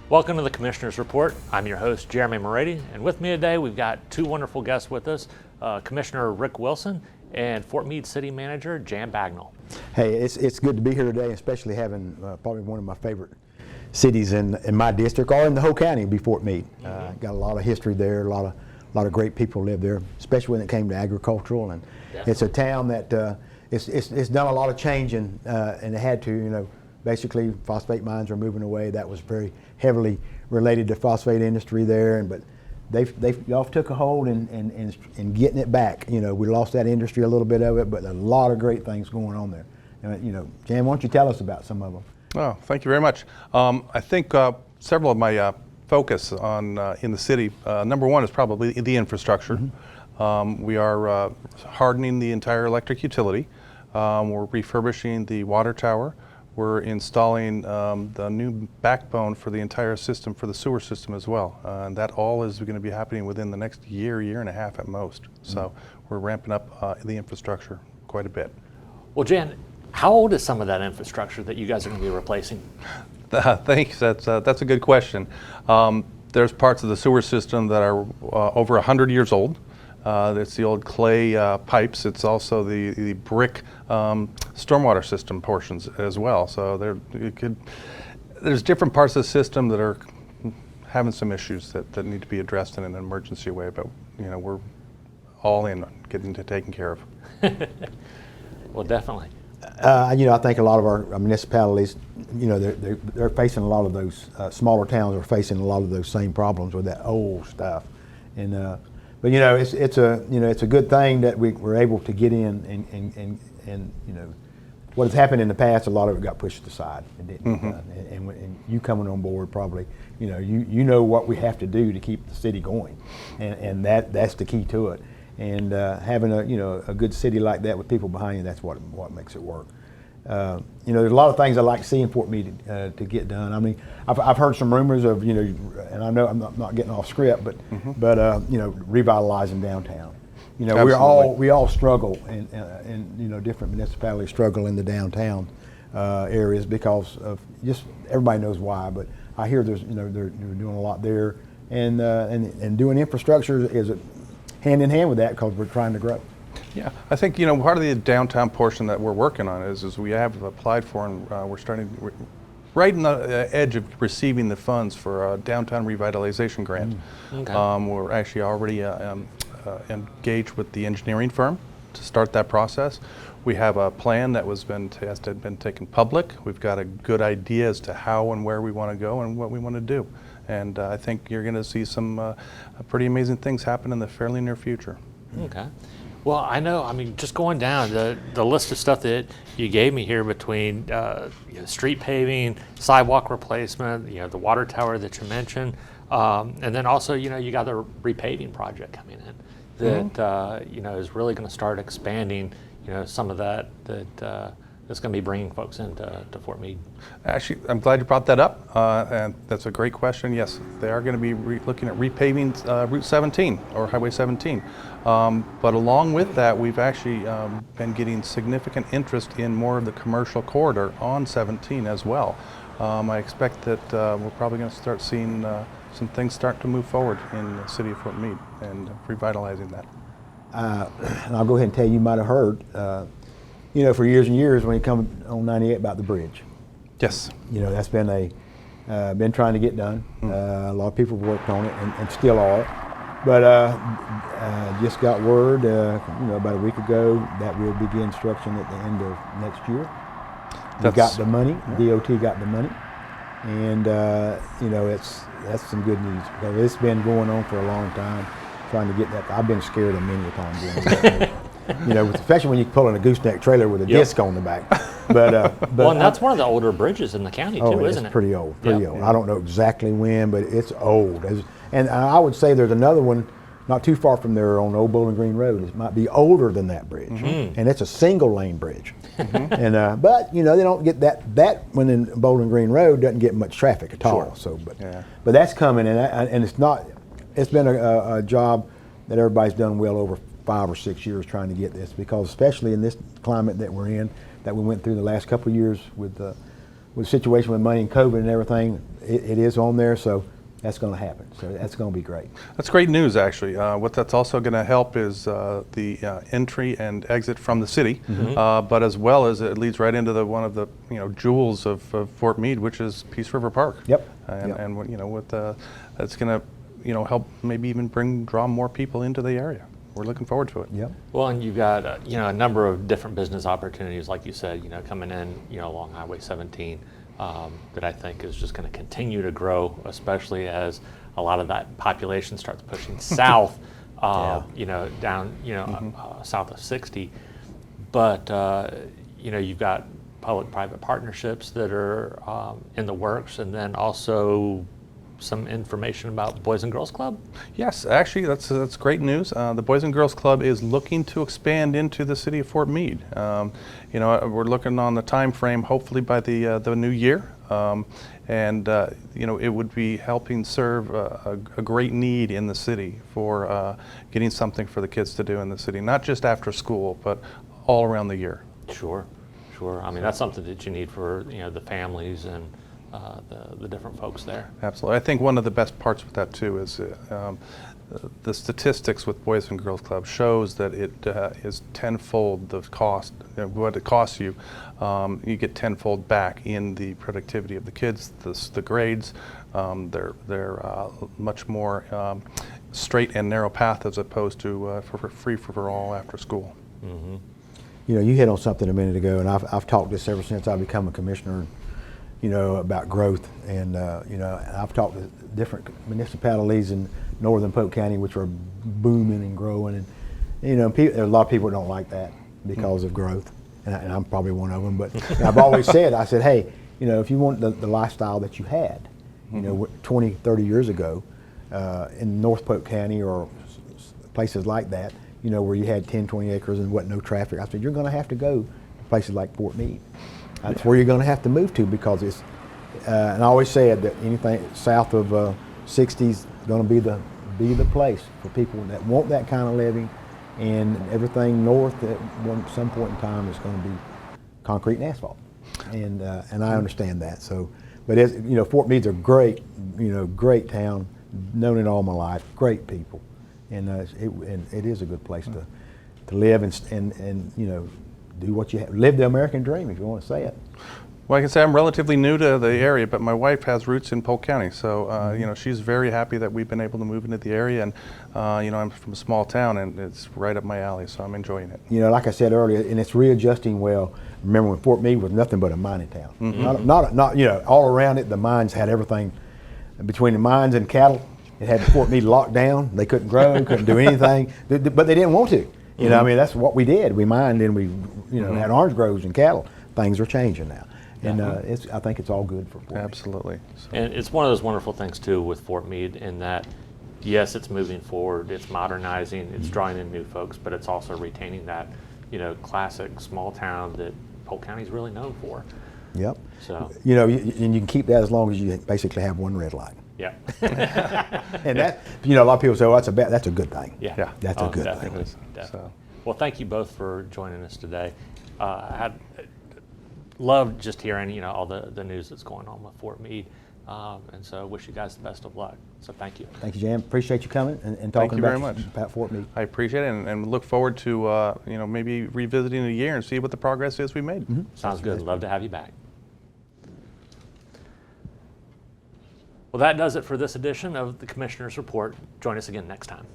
Welcome to the Commissioner's Report. I'm your host, Jeremy Moretti, and with me today we've got two wonderful guests with us, Commissioner Rick Wilson and Fort Meade City Manager Jan Bagnall. Hey, it's good to be here today, especially having probably one of my favorite cities in my district or in the whole county be Fort Meade. Got a lot of history there, a lot of great people live there, especially when it came to agricultural, and it's a town that it's done a lot of changing, and it had to, basically phosphate mines are moving away. That was very heavily related to phosphate industry there, but y'all took a hold in getting it back. We lost that industry, a little bit of it, but a lot of great things going on there. And, Jan, why don't you tell us about some of them? Oh, thank you very much. I think several of my focus on in the city, number one is probably the infrastructure. We are hardening the entire electric utility. We're refurbishing the water tower. We're installing the new backbone for the entire system, for the sewer system as well. And that all is going to be happening within the next year and a half at most. So we're ramping up the infrastructure quite a bit. Well, Jan, how old is some of that infrastructure that you guys are going to be replacing? Thanks. That's a good question. There's parts of the sewer system that are over 100 years old. It's the old clay pipes. It's also the brick stormwater system portions as well. So there's different parts of the system that are having some issues that need to be addressed in an emergency way. But we're all in on getting to taken care of. Well, definitely. I think a lot of our municipalities, they're facing a lot of those smaller towns are facing a lot of those same problems with that old stuff, and. But it's a good thing that we're able to get in and what has happened in the past, a lot of it got pushed aside and didn't. And you coming on board probably, you know what we have to do to keep the city going, and that's the key to it. And having a good city like that with people behind you, that's what makes it work. There's a lot of things I like to see in Fort Meade to get done. I mean, I've heard some rumors of, and I know I'm not getting off script, but revitalizing downtown. We all struggle, and different municipalities struggle in the downtown areas because of just everybody knows why. But I hear they're doing a lot there, and doing infrastructure is hand in hand with that because we're trying to grow. Yeah, I think part of the downtown portion that we're working on is we have applied for, and we're starting right in the edge of receiving the funds for a downtown revitalization grant. Okay. We're actually already engaged with the engineering firm to start that process. We have a plan that was been tested, been taken public. We've got a good idea as to how and where we want to go and what we want to do. And I think you're going to see some pretty amazing things happen in the fairly near future. Okay. Well, I know, just going down the list of stuff that you gave me here between street paving, sidewalk replacement, the water tower that you mentioned, and then also, you got the repaving project coming in that, is really going to start expanding, some of that's going to be bringing folks into Fort Meade. Actually, I'm glad you brought that up, and that's a great question. Yes, they are going to be looking at repaving Route 17 or Highway 17. But along with that, we've actually been getting significant interest in more of the commercial corridor on 17 as well. I expect that we're probably going to start seeing some things start to move forward in the city of Fort Meade and revitalizing that. And I'll go ahead and tell you might have heard, for years and years when you come on 98 about the bridge. Yes. That's been been trying to get done. A lot of people have worked on it and still are. But just got word, about a week ago that we'll begin construction at the end of next year. We got the money. DOT got the money, and that's some good news because it's been going on for a long time, trying to get that. I've been scared of many a time doing that. Especially when you're pulling a gooseneck trailer with a disc on the back. But well, and that's one of the older bridges in the county too, isn't it? It's pretty old. Old. I don't know exactly when, but it's old. And I would say there's another one not too far from there on Old Bowling Green Road. It might be older than that bridge, and it's a single lane bridge. And but they don't get that one in Bowling Green Road doesn't get much traffic at all. So, but that's coming, and it's not. It's been a job that everybody's done well over 5 or 6 years trying to get this, because especially in this climate that we're in, that we went through the last couple of years with with the situation with money and COVID and everything, it is on there, so that's going to happen. So that's going to be great. That's great news, actually. What that's also going to help is the entry and exit from the city, but as well as it leads right into one of the jewels of Fort Meade, which is Peace River Park. Yep. And with that's going to help maybe even draw more people into the area. We're looking forward to it. Yep. Well, and you've got a number of different business opportunities, like you said, coming in along Highway 17. That I think is just going to continue to grow, especially as a lot of that population starts pushing south, down, south of 60. But, you've got public-private partnerships that are in the works, and then also some information about Boys and Girls Club? Yes, actually, that's great news. The Boys and Girls Club is looking to expand into the city of Fort Meade. We're looking on the time frame, hopefully by the new year, it would be helping serve a great need in the city for getting something for the kids to do in the city, not just after school, but all around the year. Sure. I mean, that's something that you need for the families and the different folks there. Absolutely. I think one of the best parts with that too is the statistics with Boys and Girls Club shows that it is tenfold the cost, what it costs you. You get tenfold back in the productivity of the kids, the grades. They're much more straight and narrow path as opposed to free for all after school. Mm-hmm. You hit on something a minute ago, and I've talked this ever since I've become a commissioner. About growth, and I've talked to different municipalities in northern Polk County, which are booming and growing, and a lot of people don't like that because of growth, and I'm probably one of them. But I've always said, hey, if you want the lifestyle that you had, 20, 30 years ago, in North Polk County or places like that, where you had 10, 20 acres and wasn't no traffic, I said you're going to have to go to places like Fort Meade. That's where you're going to have to move to, because it's, and I always said that anything south of 60 is going to be the place for people that want that kind of living, and everything north at some point in time is going to be concrete and asphalt, and I understand that. So, but Fort Meade's a great town, known it all my life, great people, and it is a good place to live and do what you have, live the American dream, if you want to say it. Well, I can say I'm relatively new to the area, but my wife has roots in Polk County, so she's very happy that we've been able to move into the area, and I'm from a small town, and it's right up my alley, so I'm enjoying it. Like I said earlier, and it's readjusting well. Remember when Fort Meade was nothing but a mining town. Mm-hmm. Not all around it, the mines had everything. Between the mines and cattle, it had Fort Meade locked down. They couldn't grow, couldn't do anything, but they didn't want to. I mean, that's what we did. We mined and we, had orange groves and cattle. Things are changing now, and I think it's all good for Fort Meade. Absolutely. So. And it's one of those wonderful things too with Fort Meade, in that, yes, it's moving forward, it's modernizing, it's drawing in new folks, but it's also retaining that, classic small town that Polk County is really known for. Yep. So. And you can keep that as long as you basically have one red light. Yeah. And that, a lot of people say, well, that's a good thing. Yeah. That's a good definitely, thing. Definitely. Well, thank you both for joining us today. I loved just hearing, all the news that's going on with Fort Meade. And so I wish you guys the best of luck. So thank you. Thank you, Jan. Appreciate you coming and talking about Fort Meade. I appreciate it, and look forward to maybe revisiting in a year and see what the progress is we made. Mm-hmm. Sounds good. Love to have you back. Well, that does it for this edition of the Commissioner's Report. Join us again next time.